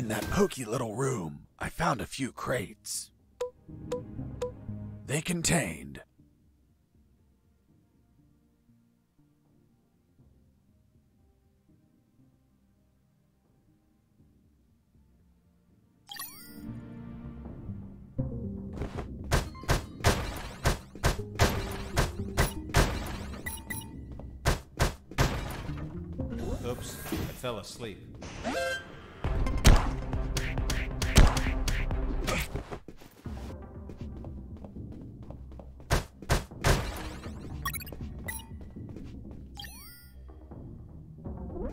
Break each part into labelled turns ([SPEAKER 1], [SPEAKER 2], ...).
[SPEAKER 1] In that pokey little room, I found a few crates. They contained
[SPEAKER 2] Oops, I fell asleep.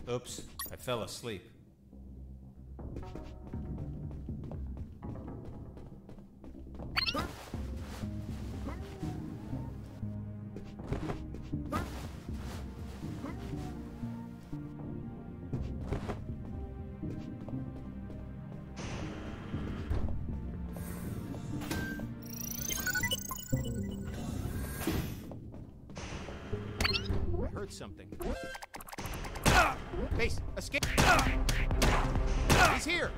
[SPEAKER 2] Oops, I fell asleep. I heard something. Base, escape! He's here!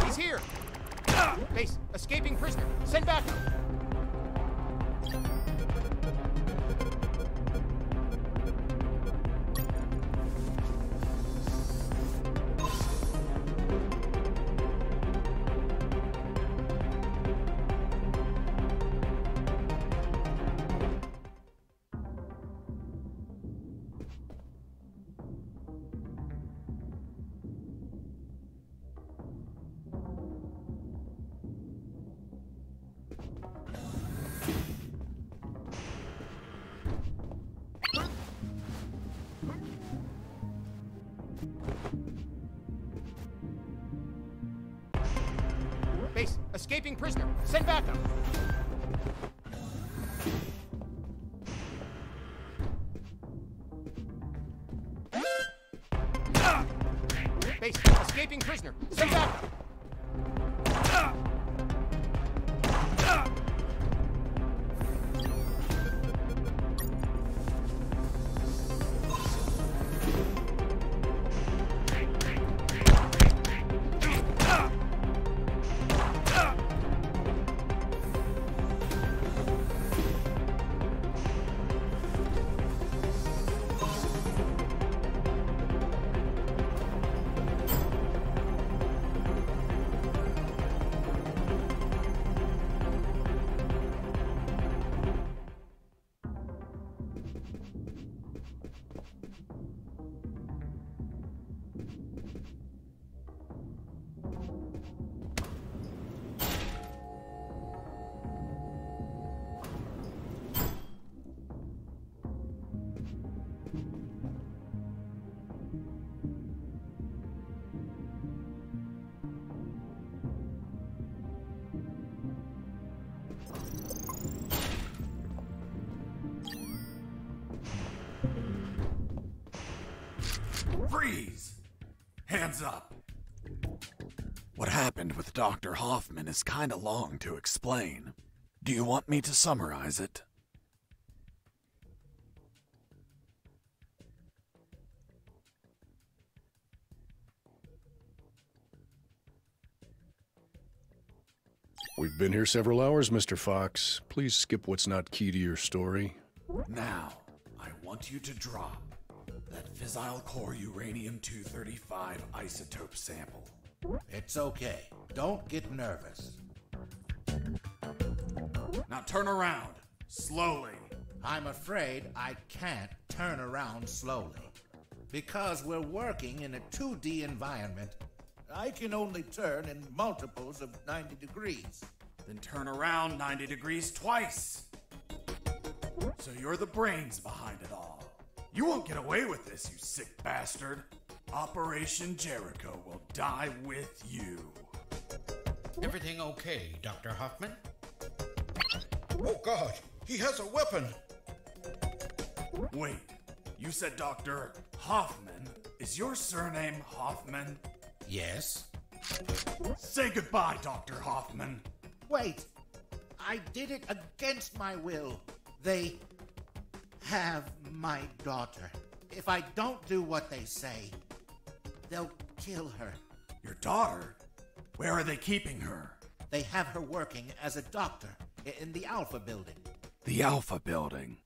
[SPEAKER 2] He's here! Base, escaping prisoner. Send backup! Base, escaping prisoner. Send backup! Base, escaping prisoner. Send backup!
[SPEAKER 1] Freeze! Hands up! What happened with Dr. Hoffman is kinda long to explain. Do you want me to summarize it?
[SPEAKER 3] We've been here several hours, Mr. Fox. Please skip what's not key to your story.
[SPEAKER 1] Now, I want you to drop that fissile core uranium-235 isotope sample.
[SPEAKER 4] It's okay. Don't get nervous.
[SPEAKER 1] Now turn around. Slowly.
[SPEAKER 4] I'm afraid I can't turn around slowly. Because we're working in a 2D environment, I can only turn in multiples of 90 degrees.
[SPEAKER 1] Then turn around 90 degrees twice. So you're the brains behind it all. You won't get away with this, you sick bastard. Operation Jericho will die with you.
[SPEAKER 5] Everything okay, Dr. Hoffman? Oh, God, he has a weapon.
[SPEAKER 1] Wait, you said Dr. Hoffman? Is your surname Hoffman?
[SPEAKER 4] Yes?
[SPEAKER 1] Say goodbye, Dr. Hoffman.
[SPEAKER 4] Wait! I did it against my will. They have my daughter. If I don't do what they say, they'll kill her.
[SPEAKER 1] Your daughter? Where are they keeping her?
[SPEAKER 4] They have her working as a doctor in the Alpha building.
[SPEAKER 1] The Alpha building.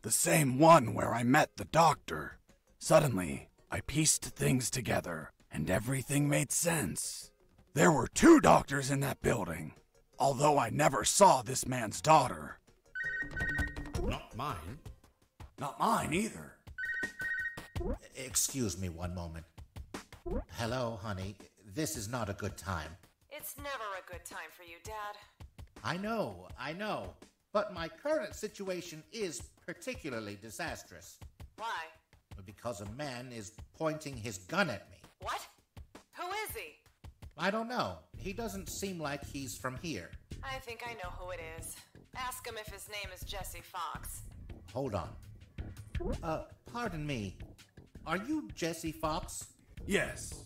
[SPEAKER 1] The same one where I met the doctor. Suddenly, I pieced things together, and everything made sense. There were 2 doctors in that building, although I never saw this man's daughter.
[SPEAKER 5] Not mine.
[SPEAKER 1] Not mine either.
[SPEAKER 4] Excuse me one moment. Hello, honey. This is not a good time.
[SPEAKER 6] It's never a good time for you, Dad.
[SPEAKER 4] I know. But my current situation is particularly disastrous.
[SPEAKER 6] Why?
[SPEAKER 4] Because a man is pointing his gun at me.
[SPEAKER 6] What? Who is he?
[SPEAKER 4] I don't know. He doesn't seem like he's from here.
[SPEAKER 6] I think I know who it is. Ask him if his name is Jesse Fox.
[SPEAKER 4] Hold on. Pardon me. Are you Jesse Fox?
[SPEAKER 1] Yes.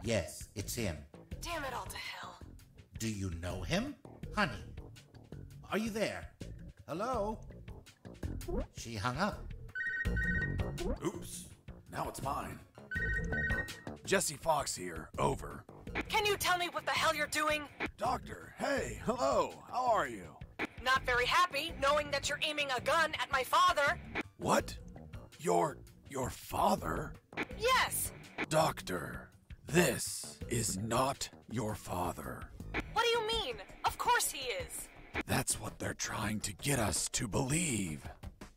[SPEAKER 4] Yes, it's him.
[SPEAKER 6] Damn it all to hell.
[SPEAKER 4] Do you know him? Honey, are you there? Hello? She hung up.
[SPEAKER 1] Oops. Now it's mine. Jesse Fox here. Over.
[SPEAKER 6] Can you tell me what the hell you're doing?
[SPEAKER 1] Doctor, hey, hello. How are you?
[SPEAKER 6] Not very happy knowing that you're aiming a gun at my father.
[SPEAKER 1] What? Your father?
[SPEAKER 6] Yes.
[SPEAKER 1] Doctor, this is not your father.
[SPEAKER 6] What do you mean? Of course he is.
[SPEAKER 1] That's what they're trying to get us to believe.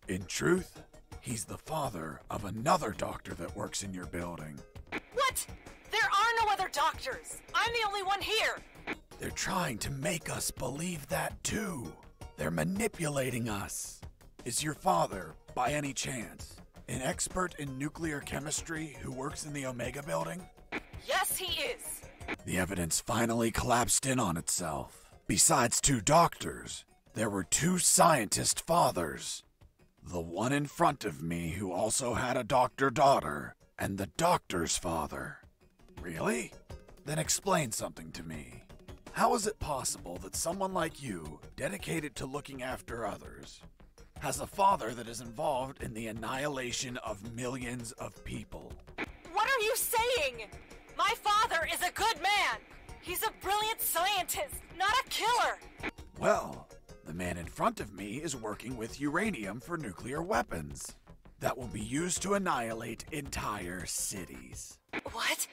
[SPEAKER 1] In truth, he's the father of another doctor that works in your building.
[SPEAKER 6] What? There are no other doctors. I'm the only one here.
[SPEAKER 1] They're trying to make us believe that too. They're manipulating us. Is your father, by any chance, an expert in nuclear chemistry who works in the Omega building?
[SPEAKER 6] Yes, he is.
[SPEAKER 1] The evidence finally collapsed in on itself. Besides 2 doctors, there were 2 scientist fathers. The one in front of me who also had a doctor daughter, and the doctor's father. Really? Then explain something to me. How is it possible that someone like you, dedicated to looking after others, has a father that is involved in the annihilation of millions of people?
[SPEAKER 6] What are you saying? My father is a good man. He's a brilliant scientist, not a killer.
[SPEAKER 1] Well, the man in front of me is working with uranium for nuclear weapons that will be used to annihilate entire cities.
[SPEAKER 6] What?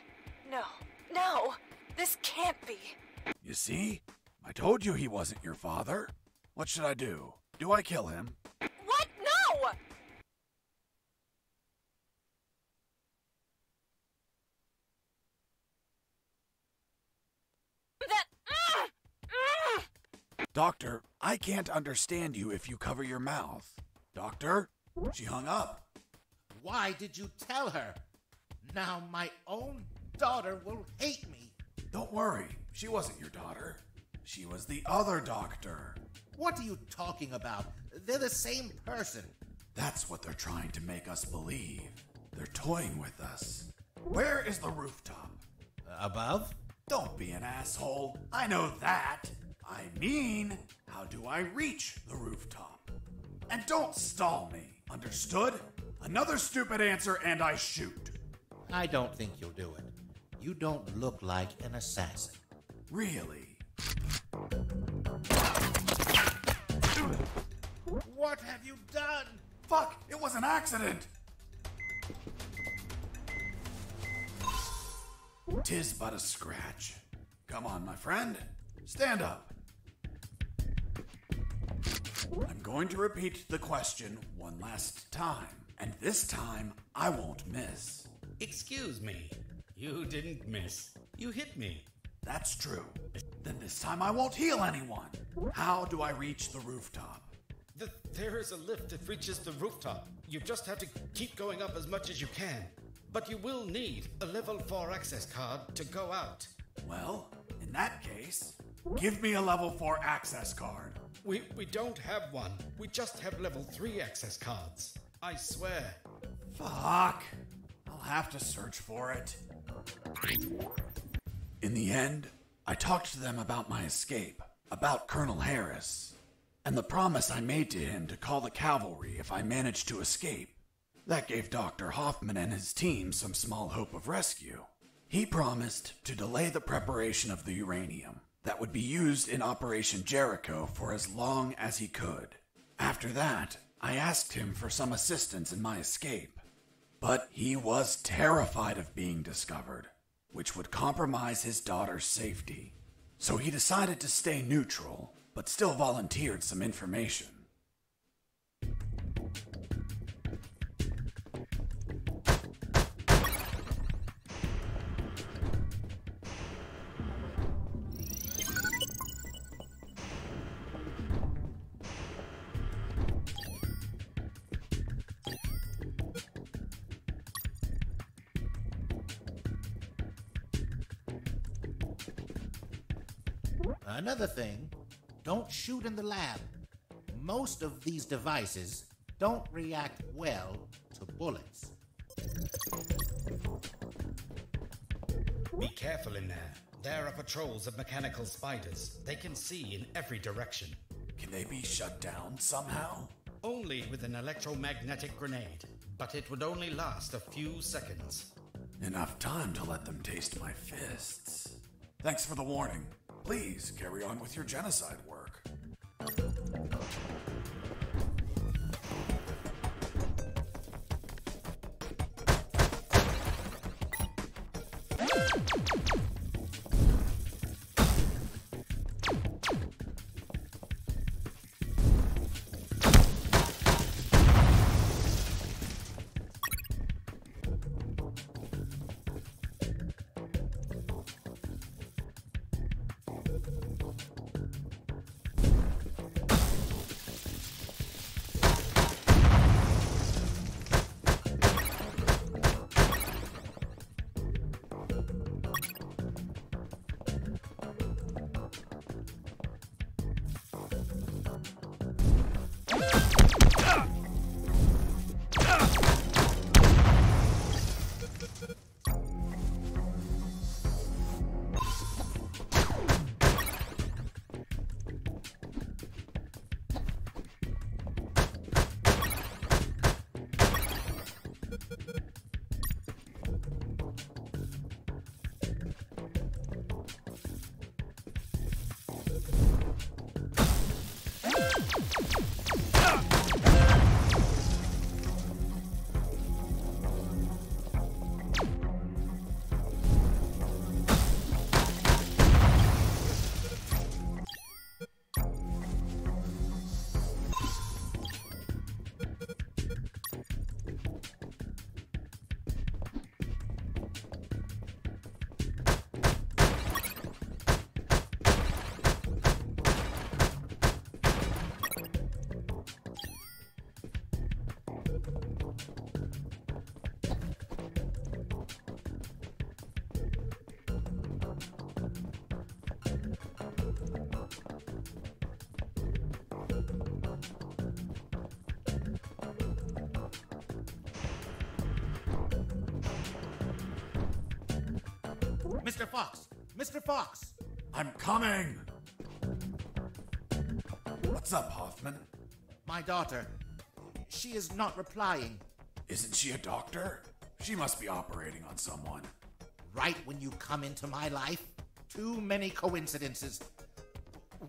[SPEAKER 6] No, this can't be.
[SPEAKER 1] You see? I told you he wasn't your father. What should I do? Do I kill him?
[SPEAKER 6] What? No!
[SPEAKER 1] Doctor, I can't understand you if you cover your mouth. Doctor? She hung up.
[SPEAKER 4] Why did you tell her? Now my own daughter will hate me.
[SPEAKER 1] Don't worry, she wasn't your daughter. She was the other doctor.
[SPEAKER 4] What are you talking about? They're the same person.
[SPEAKER 1] That's what they're trying to make us believe. They're toying with us. Where is the rooftop?
[SPEAKER 4] Above?
[SPEAKER 1] Don't be an asshole. I know that. I mean, how do I reach the rooftop? And don't stall me, understood? Another stupid answer and I shoot.
[SPEAKER 4] I don't think you'll do it. You don't look like an assassin.
[SPEAKER 1] Really?
[SPEAKER 4] What have you done?
[SPEAKER 1] Fuck, it was an accident! 'Tis but a scratch. Come on, my friend. Stand up. I'm going to repeat the question one last time, and this time I won't miss.
[SPEAKER 5] Excuse me. You didn't miss. You hit me.
[SPEAKER 1] That's true. Then this time I won't heal anyone. How do I reach the rooftop?
[SPEAKER 5] There is a lift that reaches the rooftop. You just have to keep going up as much as you can. But you will need a level 4 access card to go out.
[SPEAKER 1] Well, in that case, give me a level 4 access card.
[SPEAKER 5] We don't have one. We just have level 3 access cards. I swear.
[SPEAKER 1] Fuck. I'll have to search for it. In the end, I talked to them about my escape, about Colonel Harris, and the promise I made to him to call the cavalry if I managed to escape. That gave Dr. Hoffman and his team some small hope of rescue. He promised to delay the preparation of the uranium that would be used in Operation Jericho for as long as he could. After that, I asked him for some assistance in my escape. But he was terrified of being discovered, which would compromise his daughter's safety. So he decided to stay neutral, but still volunteered some information.
[SPEAKER 4] Another thing, don't shoot in the lab. Most of these devices don't react well to bullets.
[SPEAKER 5] Be careful in there. There are patrols of mechanical spiders. They can see in every direction.
[SPEAKER 1] Can they be shut down somehow?
[SPEAKER 5] Only with an electromagnetic grenade, but it would only last a few seconds.
[SPEAKER 1] Enough time to let them taste my fists. Thanks for the warning. Please carry on with your genocide work.
[SPEAKER 4] Mr. Fox! Mr. Fox!
[SPEAKER 1] I'm coming! What's up, Hoffman?
[SPEAKER 4] My daughter. She is not replying.
[SPEAKER 1] Isn't she a doctor? She must be operating on someone.
[SPEAKER 4] Right when you come into my life? Too many coincidences.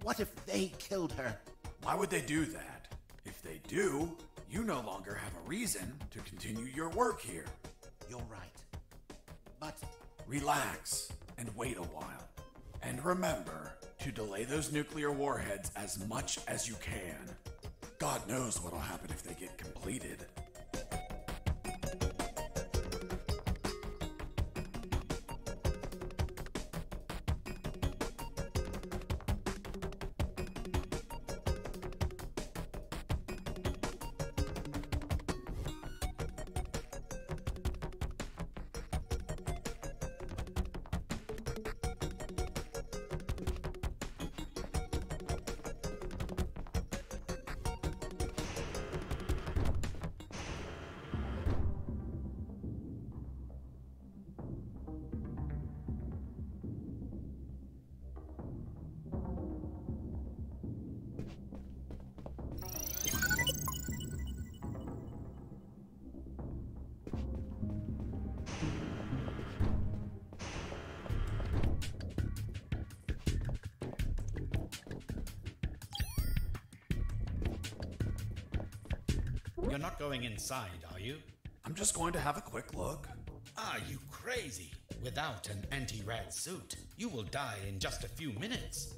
[SPEAKER 4] What if they killed her?
[SPEAKER 1] Why would they do that? If they do, you no longer have a reason to continue your work here.
[SPEAKER 4] You're right. But
[SPEAKER 1] Relax and wait a while. And remember to delay those nuclear warheads as much as you can. God knows what'll happen if they get completed.
[SPEAKER 5] You're not going inside, are you?
[SPEAKER 1] I'm just going to have a quick look.
[SPEAKER 5] Are you crazy? Without an anti-rad suit, you will die in just a few minutes.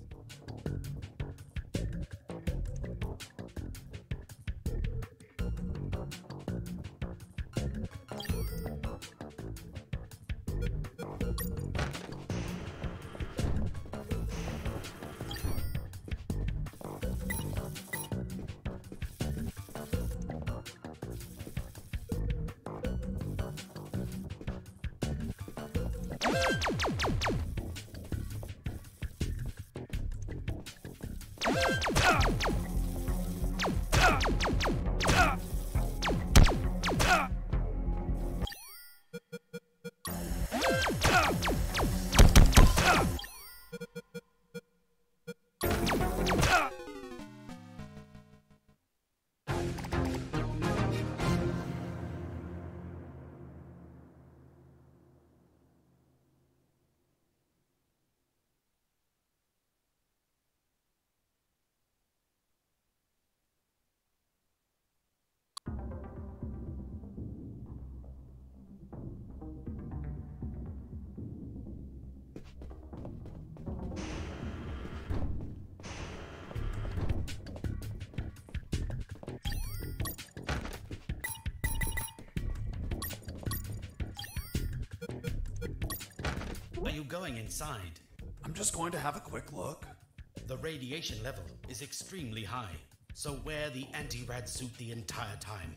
[SPEAKER 5] Are you going inside?
[SPEAKER 1] I'm just going to have a quick look.
[SPEAKER 5] The radiation level is extremely high, so wear the anti-rad suit the entire time.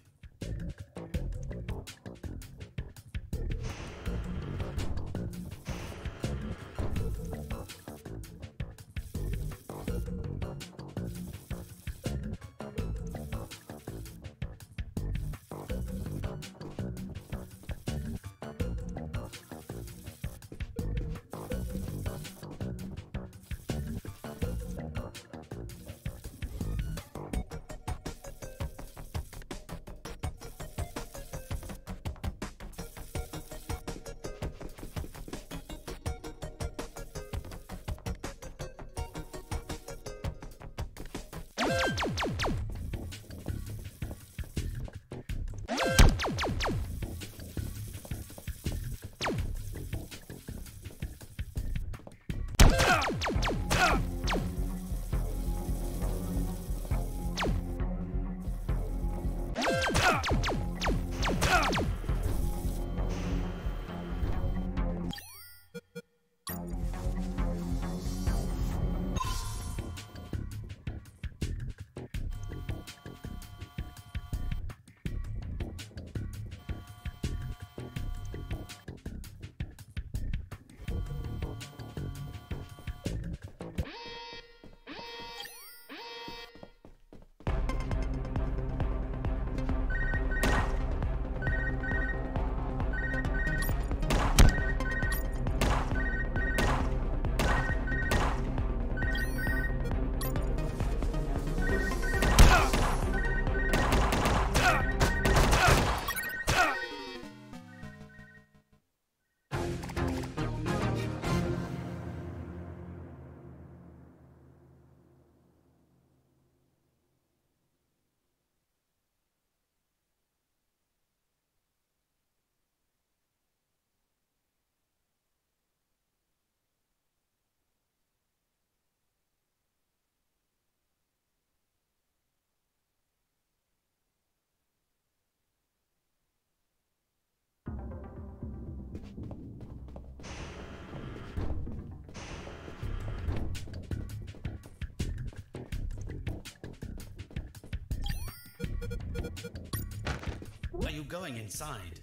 [SPEAKER 5] Are you going inside?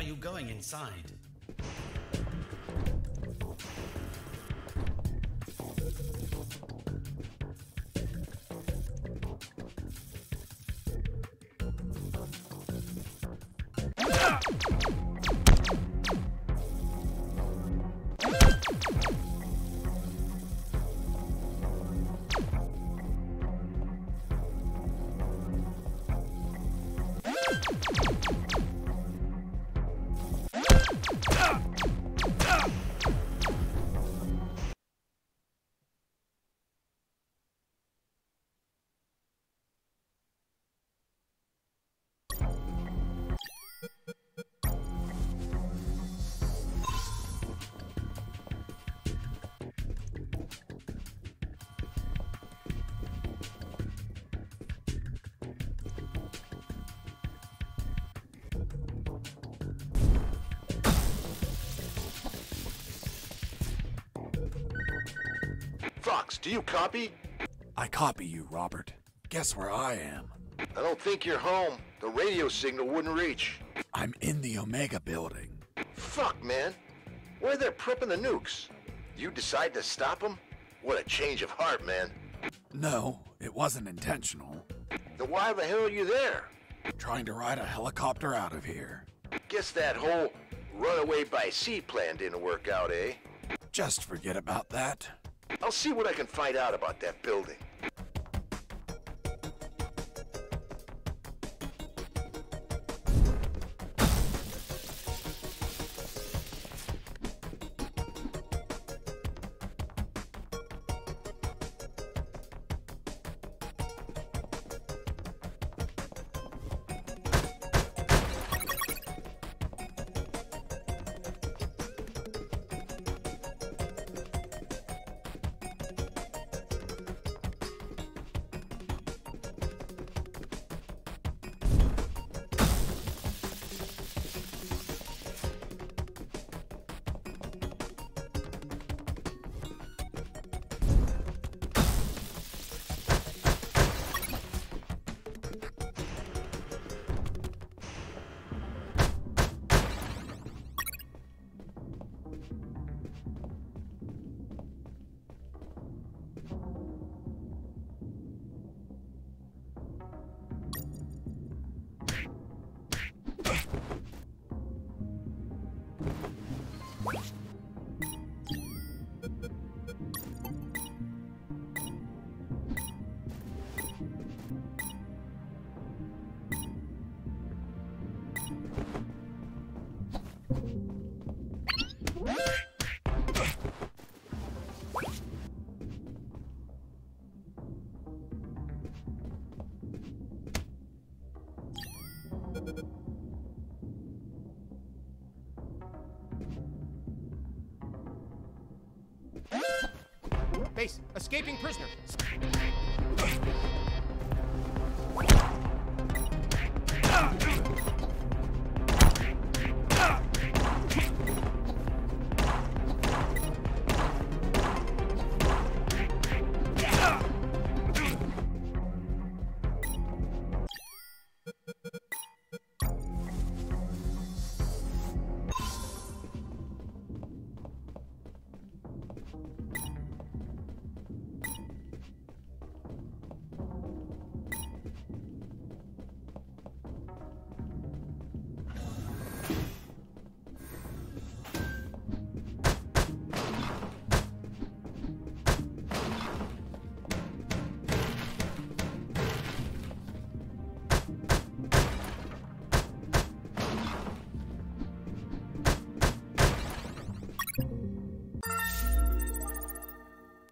[SPEAKER 5] Are you going inside?
[SPEAKER 7] Fox, do you copy?
[SPEAKER 1] I copy you, Robert. Guess where I am?
[SPEAKER 7] I don't think you're home. The radio signal wouldn't reach.
[SPEAKER 1] I'm in the Omega building.
[SPEAKER 7] Fuck, man. Where they're prepping the nukes? You decide to stop them? What a change of heart, man.
[SPEAKER 1] No, it wasn't intentional.
[SPEAKER 7] Then why the hell are you there?
[SPEAKER 1] Trying to ride a helicopter out of here.
[SPEAKER 7] Guess that whole runaway by sea plan didn't work out, eh?
[SPEAKER 1] Just forget about that.
[SPEAKER 7] I'll see what I can find out about that building.
[SPEAKER 2] Base, escaping prisoner.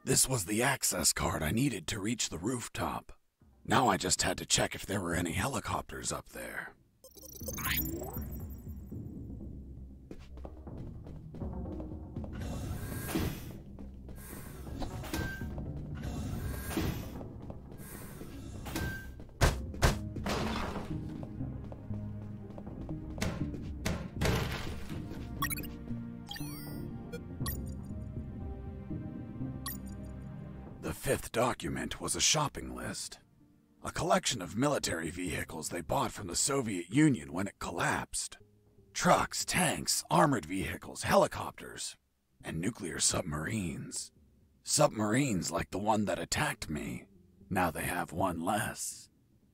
[SPEAKER 1] This was the access card I needed to reach the rooftop. Now I just had to check if there were any helicopters up there. The fifth document was a shopping list. A collection of military vehicles they bought from the Soviet Union when it collapsed. Trucks, tanks, armored vehicles, helicopters, and nuclear submarines. Submarines like the one that attacked me. Now they have one less.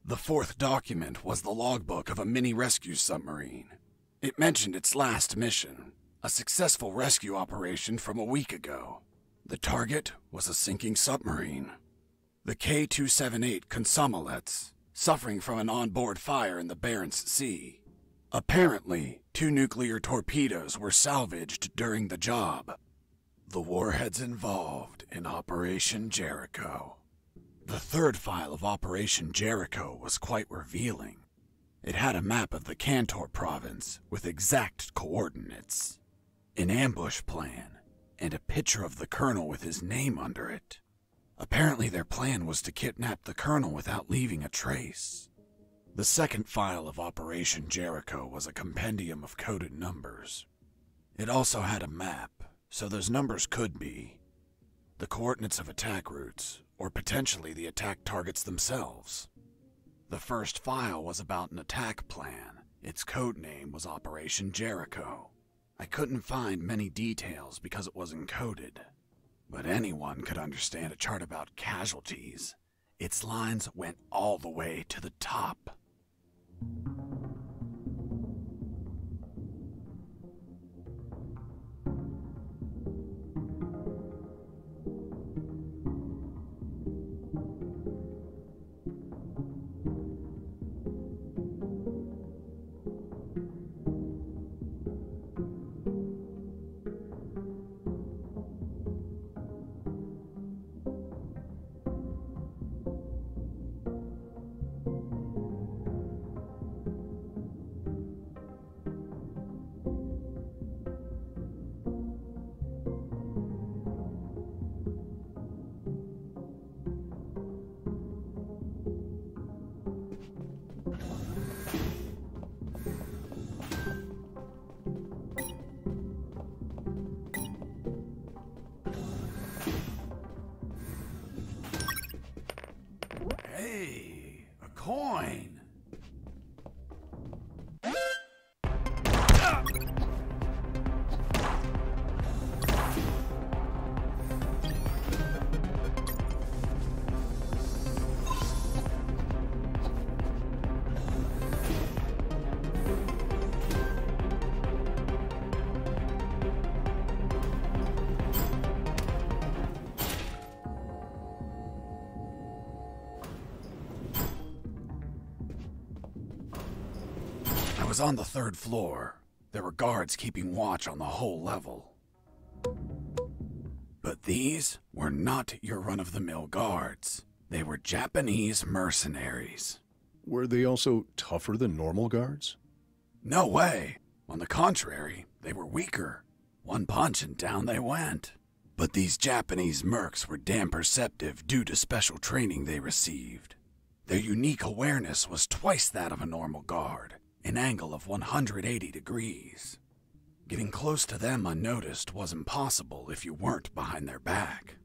[SPEAKER 1] The fourth document was the logbook of a mini-rescue submarine. It mentioned its last mission, a successful rescue operation from a week ago. The target was a sinking submarine. The K-278 Komsomolets, suffering from an onboard fire in the Barents Sea. Apparently, 2 nuclear torpedoes were salvaged during the job. The warheads involved in Operation Jericho. The third file of Operation Jericho was quite revealing. It had a map of the Kantor province with exact coordinates, an ambush plan, and a picture of the colonel with his name under it. Apparently their plan was to kidnap the colonel without leaving a trace. The second file of Operation Jericho was a compendium of coded numbers. It also had a map, so those numbers could be the coordinates of attack routes, or potentially the attack targets themselves. The first file was about an attack plan. Its code name was Operation Jericho. I couldn't find many details because it was encoded, but anyone could understand a chart about casualties. Its lines went all the way to the top. Hey, a coin. I was on the 3rd floor. There were guards keeping watch on the whole level. But these were not your run-of-the-mill guards. They were Japanese mercenaries.
[SPEAKER 3] Were they also tougher than normal guards?
[SPEAKER 1] No way. On the contrary, they were weaker. One punch and down they went. But these Japanese mercs were damn perceptive due to special training they received. Their unique awareness was twice that of a normal guard, an angle of 180 degrees. Getting close to them unnoticed was impossible if you weren't behind their back.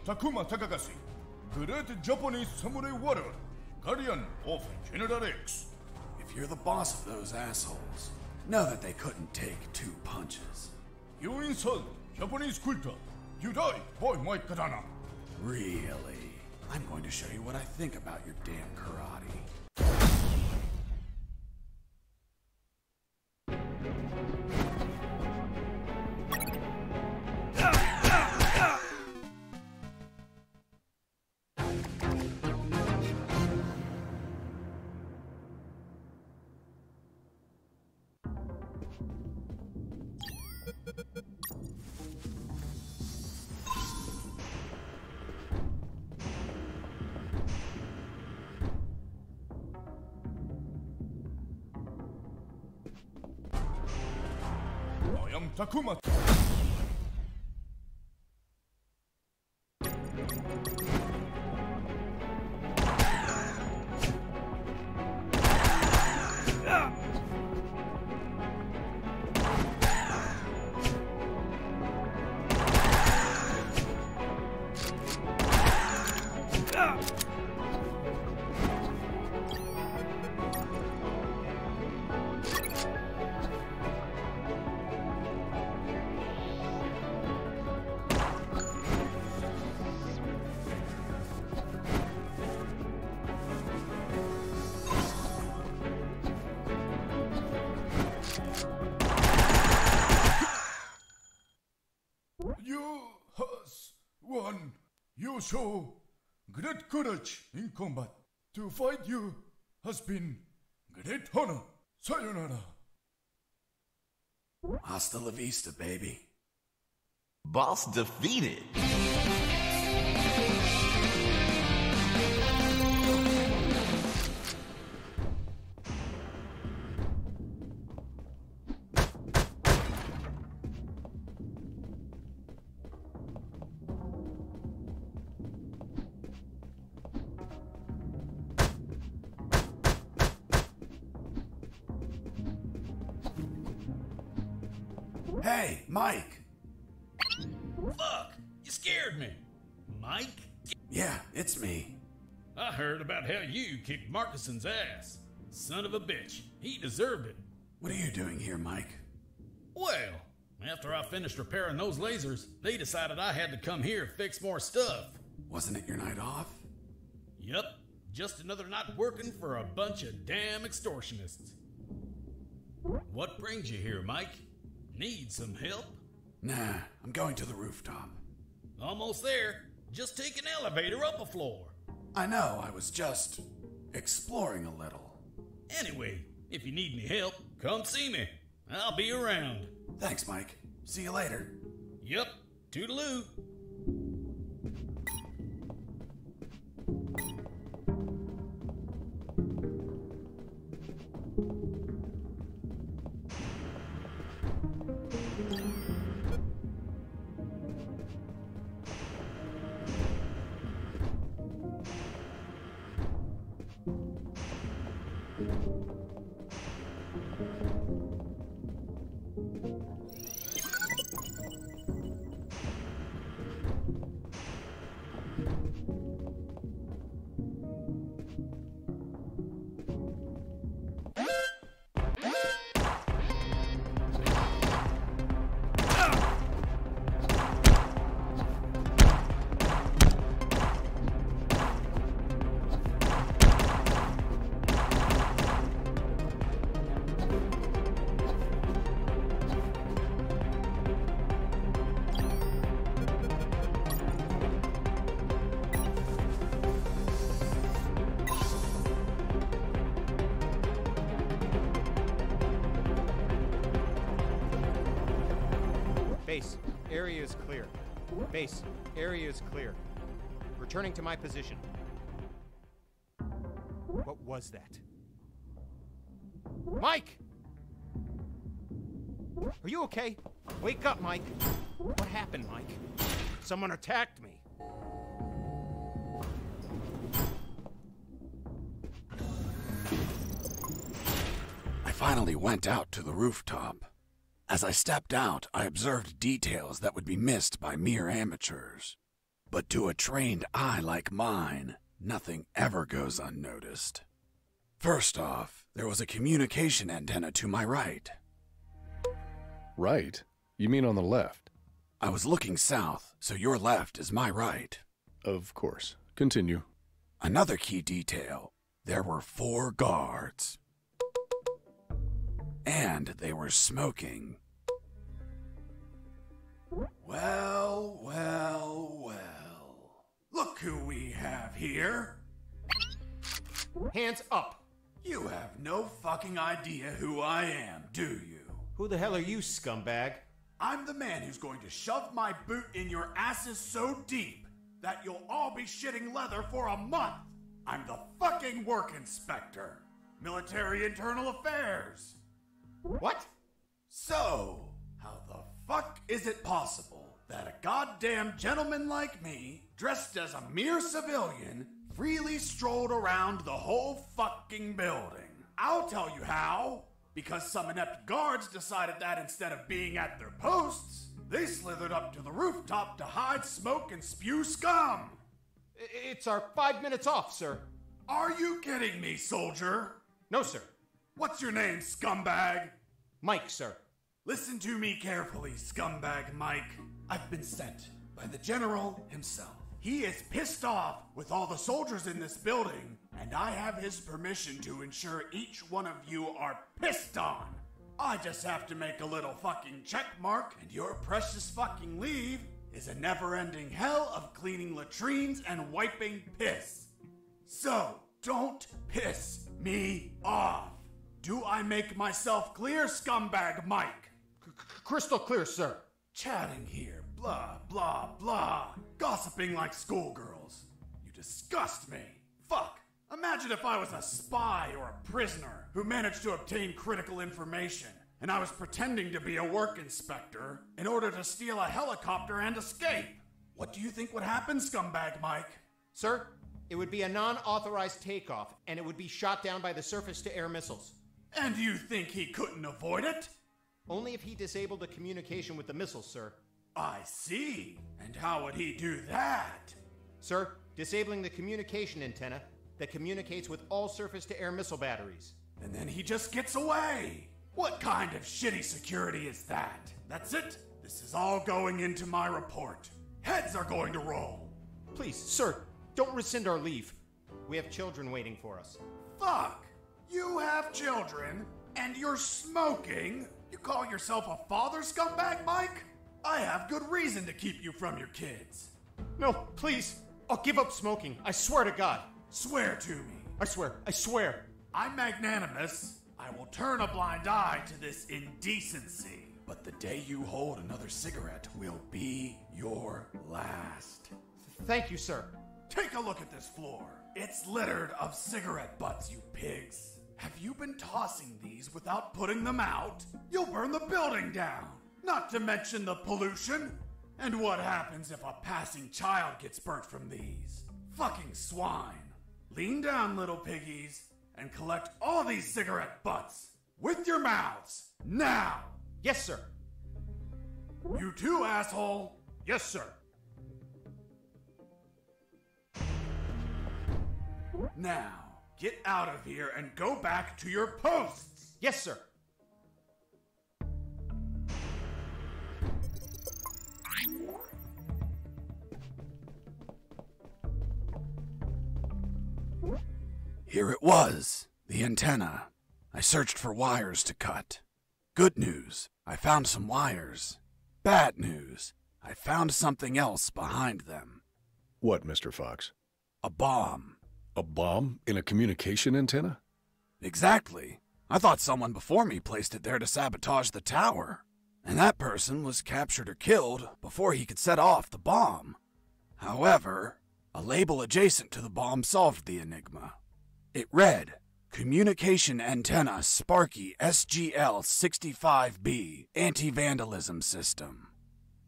[SPEAKER 8] Takuma Takagashi, Great Japanese Samurai Warrior, Guardian of General X.
[SPEAKER 1] If you're the boss of those assholes, know that they couldn't take 2 punches.
[SPEAKER 8] You insult Japanese culture. You die by my katana.
[SPEAKER 1] Really? I'm going to show you what I think about your damn karate.
[SPEAKER 8] I am Takuma. has won. You show great courage in combat. To fight you has been great honor. Sayonara.
[SPEAKER 1] Hasta la vista, baby.
[SPEAKER 9] Boss defeated.
[SPEAKER 1] Hey, Mike.
[SPEAKER 5] Fuck! You scared me. Mike?
[SPEAKER 1] Yeah, it's me.
[SPEAKER 5] I heard about how you kicked Markison's ass. Son of a bitch. He deserved it.
[SPEAKER 1] What are you doing here, Mike?
[SPEAKER 5] Well, after I finished repairing those lasers, they decided I had to come here to fix more stuff.
[SPEAKER 1] Wasn't it your night off?
[SPEAKER 5] Yep, just another night working for a bunch of damn extortionists. What brings you here, Mike? Need some help?
[SPEAKER 1] Nah, I'm going to the rooftop.
[SPEAKER 5] Almost there. Just take an elevator up a floor.
[SPEAKER 1] I know, I was just exploring a little.
[SPEAKER 5] Anyway, if you need any help, come see me. I'll be around.
[SPEAKER 1] Thanks, Mike. See you later.
[SPEAKER 5] Yep, toodaloo.
[SPEAKER 2] Base, area is clear. Base, area is clear. Returning to my position. What was that? Mike! Are you okay? Wake up, Mike. What happened, Mike? Someone attacked me.
[SPEAKER 1] I finally went out to the rooftop. As I stepped out, I observed details that would be missed by mere amateurs. But to a trained eye like mine, nothing ever goes unnoticed. First off, there was a communication antenna to my right.
[SPEAKER 3] Right? You mean on the left?
[SPEAKER 1] I was looking south, so your left is my right.
[SPEAKER 3] Of course. Continue.
[SPEAKER 1] Another key detail, there were 4 guards. And they were smoking. Well, well, well. Look who we have here.
[SPEAKER 2] Hands up.
[SPEAKER 1] You have no fucking idea who I am, do you?
[SPEAKER 2] Who the hell are you, scumbag?
[SPEAKER 1] I'm the man who's going to shove my boot in your asses so deep that you'll all be shitting leather for a month. I'm the fucking work inspector. Military Internal Affairs.
[SPEAKER 2] What?
[SPEAKER 1] So, how the fuck is it possible that a goddamn gentleman like me, dressed as a mere civilian, freely strolled around the whole fucking building? I'll tell you how. Because some inept guards decided that instead of being at their posts, they slithered up to the rooftop to hide, smoke, and spew scum.
[SPEAKER 2] It's our 5 minutes off, sir.
[SPEAKER 1] Are you kidding me, soldier?
[SPEAKER 2] No, sir.
[SPEAKER 1] What's your name, scumbag?
[SPEAKER 2] Mike, sir.
[SPEAKER 1] Listen to me carefully, scumbag Mike. I've been sent by the general himself. He is pissed off with all the soldiers in this building, and I have his permission to ensure each one of you are pissed on. I just have to make a little fucking check mark, and your precious fucking leave is a never-ending hell of cleaning latrines and wiping piss. So, don't piss me off. Do I make myself clear, scumbag Mike?
[SPEAKER 2] Crystal clear, sir.
[SPEAKER 1] Chatting here, blah, blah, blah. Gossiping like schoolgirls. You disgust me. Fuck. Imagine if I was a spy or a prisoner who managed to obtain critical information, and I was pretending to be a work inspector in order to steal a helicopter and escape. What do you think would happen, scumbag Mike?
[SPEAKER 2] Sir, it would be a non-authorized takeoff, and it would be shot down by the surface-to-air missiles.
[SPEAKER 1] And you think he couldn't avoid it?
[SPEAKER 2] Only if he disabled the communication with the missiles, sir.
[SPEAKER 1] I see. And how would he do that?
[SPEAKER 2] Sir, disabling the communication antenna that communicates with all surface-to-air missile batteries.
[SPEAKER 1] And then he just gets away. What kind of shitty security is that? That's it? This is all going into my report. Heads are going to roll.
[SPEAKER 2] Please, sir, don't rescind our leave. We have children waiting for us.
[SPEAKER 1] Fuck! You have children, and you're smoking? You call yourself a father, scumbag Mike? I have good reason to keep you from your kids.
[SPEAKER 2] No, please. I'll give up smoking. I swear to God.
[SPEAKER 1] Swear to me.
[SPEAKER 2] I swear.
[SPEAKER 1] I'm magnanimous. I will turn a blind eye to this indecency. But the day you hold another cigarette will be your last.
[SPEAKER 2] Thank you, sir.
[SPEAKER 1] Take a look at this floor. It's littered of cigarette butts, you pigs. Have you been tossing these without putting them out? You'll burn the building down. Not to mention the pollution. And what happens if a passing child gets burnt from these? Fucking swine. Lean down, little piggies, and collect all these cigarette butts. With your mouths. Now!
[SPEAKER 2] Yes, sir.
[SPEAKER 1] You too, asshole.
[SPEAKER 2] Yes, sir.
[SPEAKER 1] Now, get out of here and go back to your posts.
[SPEAKER 2] Yes, sir.
[SPEAKER 1] Here it was, the antenna. I searched for wires to cut. Good news, I found some wires. Bad news, I found something else behind them.
[SPEAKER 3] What, Mr. Fox?
[SPEAKER 1] A bomb.
[SPEAKER 3] A bomb in a communication antenna?
[SPEAKER 1] Exactly. I thought someone before me placed it there to sabotage the tower. And that person was captured or killed before he could set off the bomb. However, a label adjacent to the bomb solved the enigma. It read, Communication Antenna Sparky SGL-65B Anti-Vandalism System.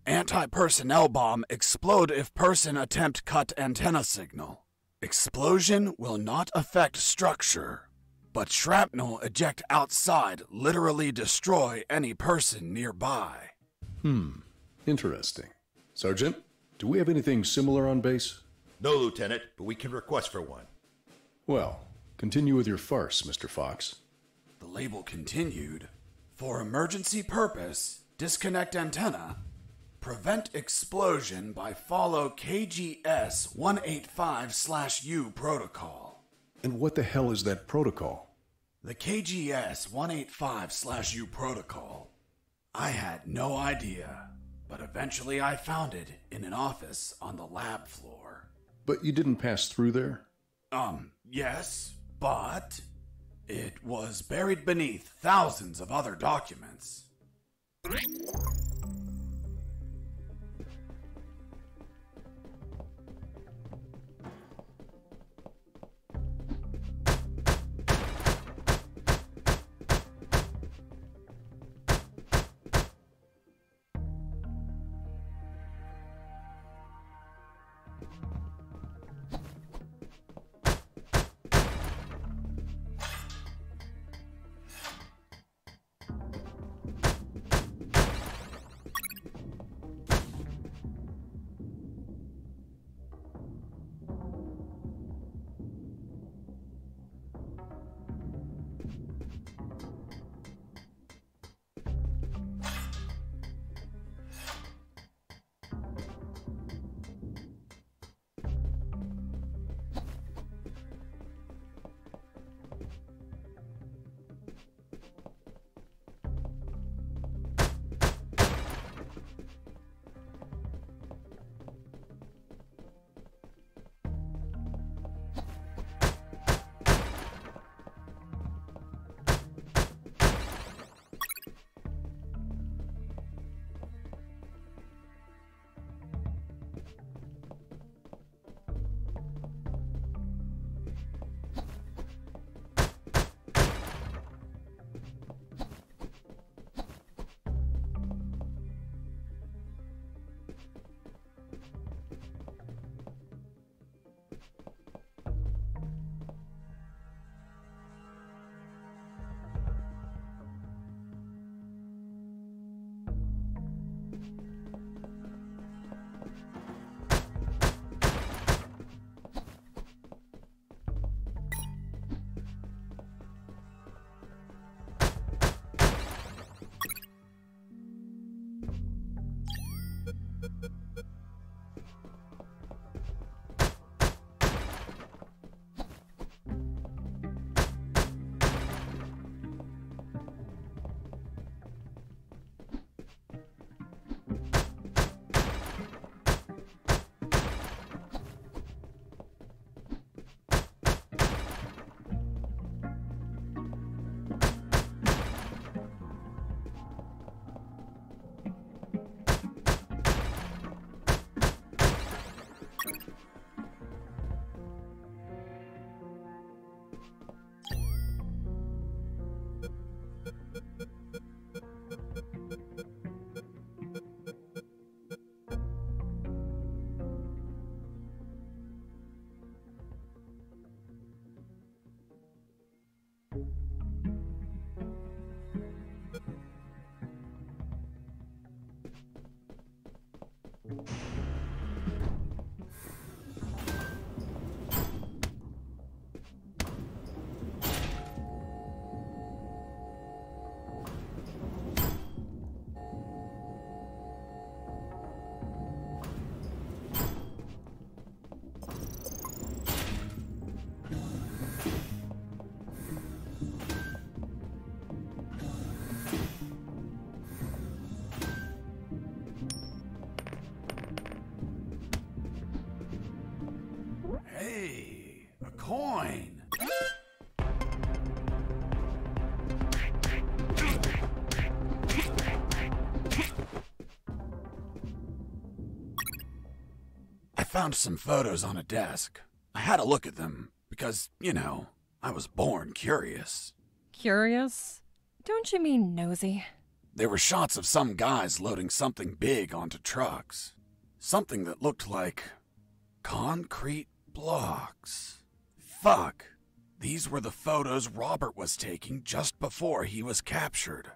[SPEAKER 1] Anti-personnel bomb explode if person attempt cut antenna signal. Explosion will not affect structure, but shrapnel eject outside literally destroy any person nearby.
[SPEAKER 3] Interesting. Sergeant, do we have anything similar on base?
[SPEAKER 10] No, Lieutenant, but we can request for one.
[SPEAKER 3] Well, continue with your farce, Mr. Fox.
[SPEAKER 1] The label continued, For emergency purpose, disconnect antenna. Prevent explosion by follow KGS 185/U protocol.
[SPEAKER 3] And what the hell is that protocol?
[SPEAKER 1] The KGS 185/U protocol. I had no idea, but eventually I found it in an office on the lab floor.
[SPEAKER 3] But you didn't pass through there?
[SPEAKER 1] Yes, but it was buried beneath thousands of other documents. Hey, a coin. I found some photos on a desk. I had a look at them because, you know, I was born curious.
[SPEAKER 11] Curious? Don't you mean nosy?
[SPEAKER 1] There were shots of some guys loading something big onto trucks. Something that looked like concrete blocks. Fuck. These were the photos Robert was taking just before he was captured.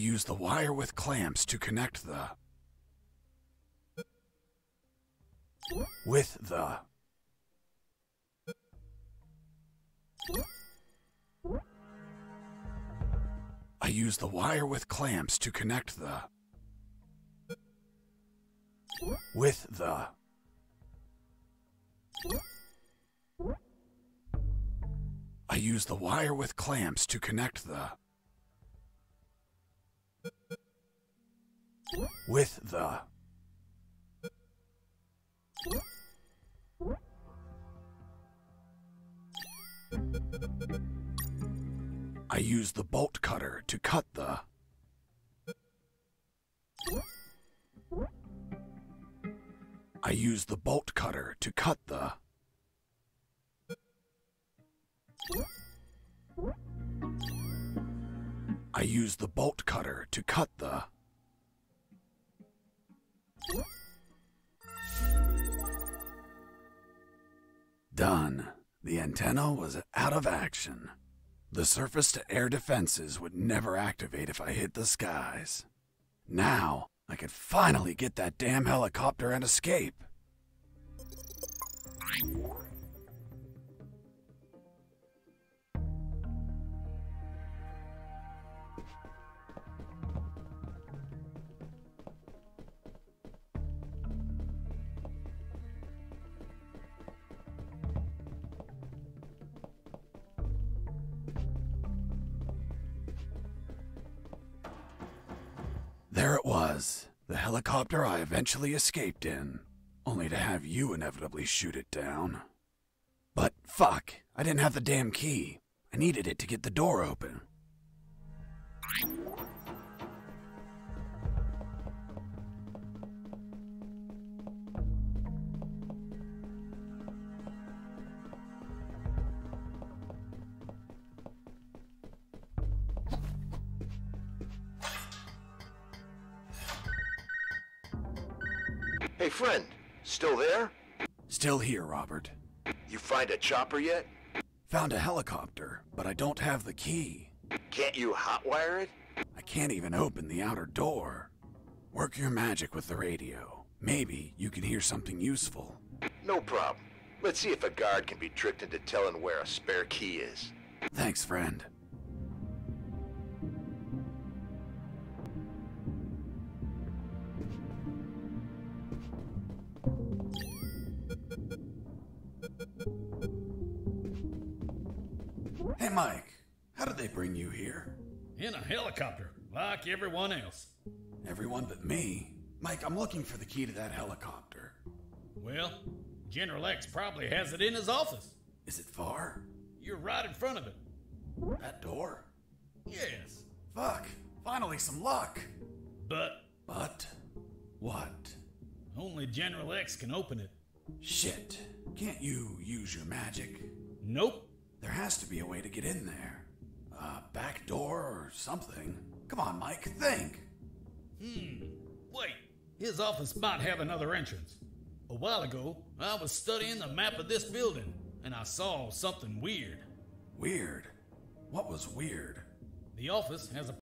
[SPEAKER 1] use the wire with clamps to connect the... with the... I use the wire with clamps to connect the... with the... I use the wire with clamps to connect the... with the... I use the bolt cutter to cut the... I use the bolt cutter to cut the... I use the bolt cutter to cut the... Done. The antenna was out of action. The surface-to-air defenses would never activate if I hit the skies. Now, I could finally get that damn helicopter and escape. There it was, the helicopter I eventually escaped in, only to have you inevitably shoot it down. But fuck, I didn't have the damn key. I needed it to get the door open.
[SPEAKER 7] Hey, friend. Still there?
[SPEAKER 1] Still here, Robert.
[SPEAKER 7] You find a chopper yet?
[SPEAKER 1] Found a helicopter, but I don't have the key.
[SPEAKER 7] Can't you hotwire it?
[SPEAKER 1] I can't even open the outer door. Work your magic with the radio. Maybe you can hear something useful.
[SPEAKER 7] No problem. Let's see if a guard can be tricked into telling where a spare key is.
[SPEAKER 1] Thanks, friend. Hey, Mike. How did they bring you here?
[SPEAKER 12] In a helicopter, like everyone else.
[SPEAKER 1] Everyone but me. Mike, I'm looking for the key to that helicopter.
[SPEAKER 12] Well, General X probably has it in his office.
[SPEAKER 1] Is it far?
[SPEAKER 12] You're right in front of it.
[SPEAKER 1] That door?
[SPEAKER 12] Yes.
[SPEAKER 1] Fuck. Finally some luck.
[SPEAKER 12] But
[SPEAKER 1] what?
[SPEAKER 12] Only General X can open it.
[SPEAKER 1] Shit. Can't you use your magic?
[SPEAKER 12] Nope.
[SPEAKER 1] There has to be a way to get in there. A back door or something. Come on, Mike, think.
[SPEAKER 12] Wait. His office might have another entrance. A while ago, I was studying the map of this building, and I saw something weird.
[SPEAKER 1] Weird? What was weird?
[SPEAKER 12] The office has a